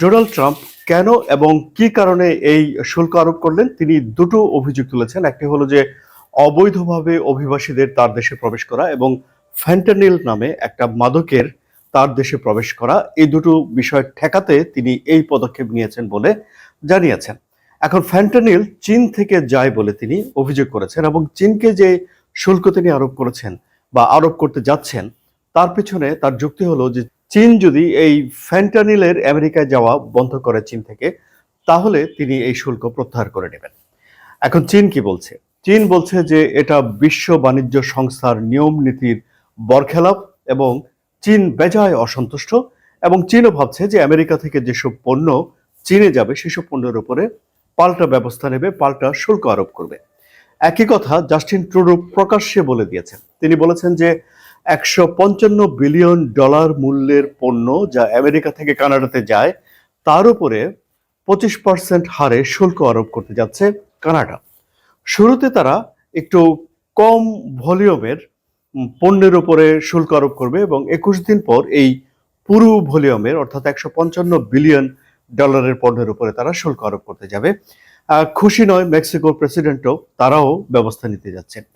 Donald Trump কেন এবং কি কারণে এই শুল্ক আরোপ করলেন তিনি দুটো অভিযোগ তুলেছেন। একটি হলো যে অবৈধভাবে অভিবাসীদের তার দেশে প্রবেশ করা এবং ফ্যান্টানিল নামে একটা মাদকের তার দেশে প্রবেশ করা, এই দুটো বিষয় ঠেকাতে তিনি এই পদক্ষেপ নিয়েছেন বলে জানিয়েছেন। এখন ফ্যান্টানিল চীন থেকে যায় বলে তিনি অভিযোগ করেছেন এবং চীনকে যে শুল্ক তিনি আরোপ করেছেন বা আরোপ করতে যাচ্ছেন তার পিছনে তার যুক্তি হলো যে চীন যদি এই ফ্যান্টানিলের আমেরিকায় যাওয়া বন্ধ করে চীন থেকে, তাহলে তিনি এই শুল্ক প্রত্যাহার করে নেবেন। এখন চীন কি বলছে? চীন বলছে যে এটা বিশ্ব বাণিজ্য সংস্থার নিয়ম নীতির বরখেলাপ এবং চীন বেজায় অসন্তুষ্ট, এবং চীনও ভাবছে যে আমেরিকা থেকে যেসব পণ্য চীনে যাবে সেসব পণ্যের উপরে পাল্টা ব্যবস্থা নেবে, পাল্টা শুল্ক আরোপ করবে। একই কথা জাস্টিন ট্রুডো প্রকাশ্যে বলে দিয়েছেন। তিনি বলেছেন যে $155 বিলিয়ন মূল্যের পণ্য যা আমেরিকা থেকে কানাডাতে যায় তার উপরে 25% হারে শুল্ক আরোপ করতে যাচ্ছে কানাডা। শুরুতে তারা একটু কম ভলিউমের পণ্যের উপরে শুল্ক আরোপ করবে এবং 21 দিন পর এই পুরো ভলিউমের অর্থাৎ $155 বিলিয়ন পণ্যের উপরে তারা শুল্ক আরোপ করতে যাবে। খুশি নয় মেক্সিকোর প্রেসিডেন্টও, তারাও ব্যবস্থা নিতে যাচ্ছে।